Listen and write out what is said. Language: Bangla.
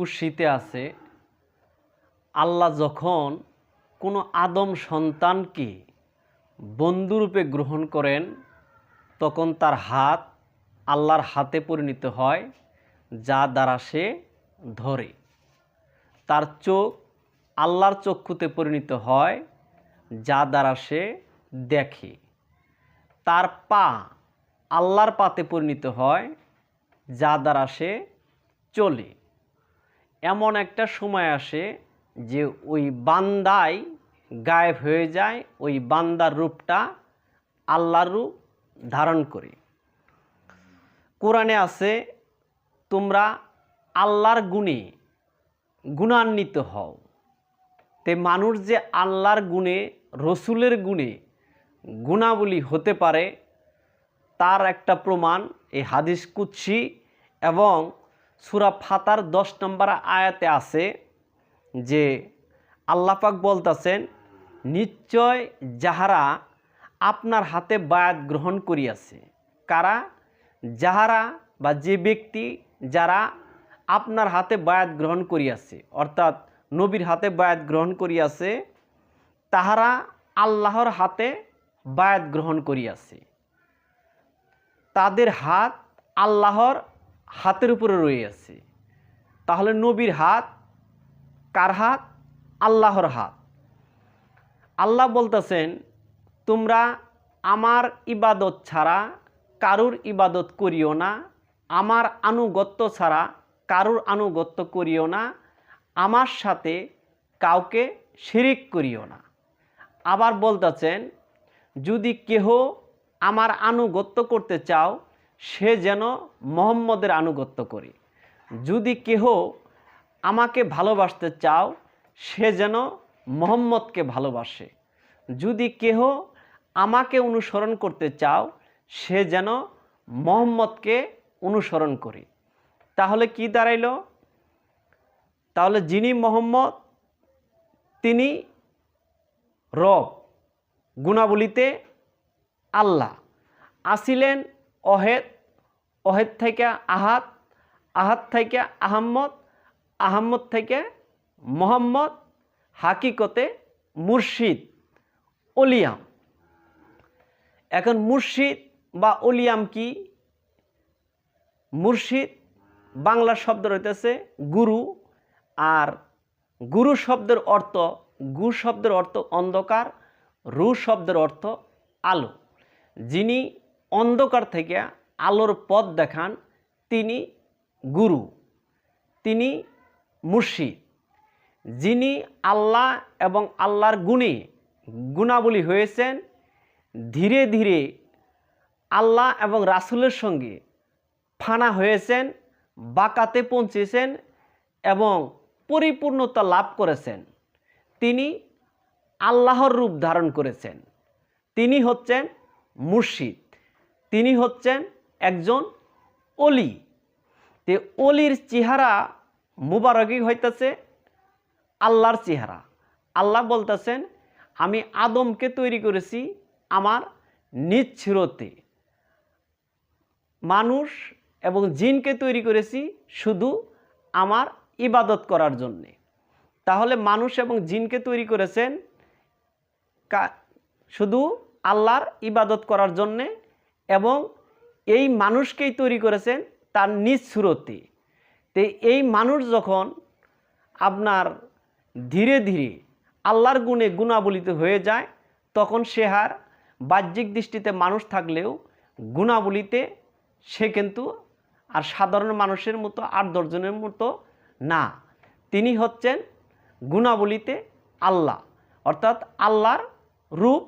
কুশিতে আছে আল্লাহ যখন কোনো আদম সন্তানকে বন্ধুরূপে গ্রহণ করেন তখন তার হাত আল্লাহর হাতে পরিণত হয়, যা দ্বারা সে ধরে। তার চোখ আল্লাহর চক্ষুতে পরিণত হয়, যা দ্বারা সে দেখে। তার পা আল্লাহর পাতে পরিণত হয়, যা দ্বারা সে চলে। এমন একটা সময় আসে যে ওই বান্দাই গায়েব হয়ে যায়, ওই বান্দার রূপটা আল্লাহর রূপ ধারণ করে। কোরআনে আছে, তোমরা আল্লাহর গুণে গুণান্বিত হও। তে মানুষ যে আল্লাহর গুণে, রসুলের গুণে গুণাবলী হতে পারে তার একটা প্রমাণ এই হাদিস কুদসি এবং সূরা ফাতার 10 নম্বর আয়াতে আছে যে আল্লাহ পাক বলতেছেন, নিশ্চয় যাহারা আপনার হাতে বায়াত গ্রহণ করিয়াছে। কারা? যাহারা বা যে ব্যক্তি যারা আপনার হাতে বায়াত গ্রহণ করিয়াছে, অর্থাৎ নবীর হাতে বায়াত গ্রহণ করিয়াছে, তাহারা আল্লাহর হাতে বায়াত গ্রহণ করিয়াছে। তাদের হাত আল্লাহর হাতের উপরে রয়েছে। তাহলে নবীর হাত কার হাত? আল্লাহর হাত। আল্লাহ বলতেছেন, তোমরা আমার ইবাদত ছাড়া কারুর ইবাদত করিও না, আমার আনুগত্য ছাড়া কারুর আনুগত্য করিও না, আমার সাথে কাউকে শিরিক করিও না। আবার বলতেছেন, যদি কেহ আমার আনুগত্য করতে চাও সে যেন মুহাম্মদের আনুগত্য করে। যদি কেহ আমাকে ভালোবাসতে চাও সে যেন মুহাম্মদকে ভালোবাসে। যদি কেহ আমাকে অনুসরণ করতে চাও সে যেন মুহাম্মদকে অনুসরণ করে। তাহলে কি দাঁড়াইল? তাহলে যিনি মুহাম্মদ তিনি রব, গুণাবলীতে আল্লাহ। আসিলেন অহেদ, অহেদ থেকে আহাদ, আহাদ থেকে আহম্মদ, আহম্মদ থেকে মুহাম্মদ, হাকিকতে মুর্শিদ, ওলিয়াম। এখন মুর্শিদ বা ওলিয়াম কি? মুর্শিদ বাংলা শব্দ রইতেছে গুরু, আর গুরু শব্দের অর্থ, গু শব্দের অর্থ অন্ধকার, রু শব্দের অর্থ আলো। যিনি অন্ধকার থেকে আলোর পথ দেখান তিনি গুরু, তিনি মুর্শিদ। যিনি আল্লাহ এবং আল্লাহর গুণে গুণাবলী হয়েছেন, ধীরে ধীরে আল্লাহ এবং রাসূলের সঙ্গে ফানা হয়েছেন, বাকাতে পৌঁছেছেন এবং পরিপূর্ণতা লাভ করেছেন, তিনি আল্লাহর রূপ ধারণ করেছেন। তিনি হচ্ছেন মুর্শিদ, তিনি হচ্ছেন একজন অলি। তে অলির চেহারা মুবারকই হইতেছে আল্লাহর চেহারা। আল্লাহ বলতেছেন, আমি আদমকে তৈরি করেছি আমার নিজ সুরতে, মানুষ এবং জিনকে তৈরি করেছি শুধু আমার ইবাদত করার জন্যে। তাহলে মানুষ এবং জিনকে তৈরি করেছেন শুধু আল্লাহর ইবাদত করার জন্যে, এবং এই মানুষকেই তৈরি করেছেন তার নিজ সুরতে। তো এই মানুষ যখন আপনার ধীরে ধীরে আল্লাহর গুণে গুণাবলিত হয়ে যায়, তখন সে আর বাহ্যিক দৃষ্টিতে মানুষ থাকলেও গুণাবলিতে সে কিন্তু আর সাধারণ মানুষের মতো 8-10 জনের মতো না। তিনি হচ্ছেন গুণাবলিতে আল্লাহ, অর্থাৎ আল্লাহর রূপ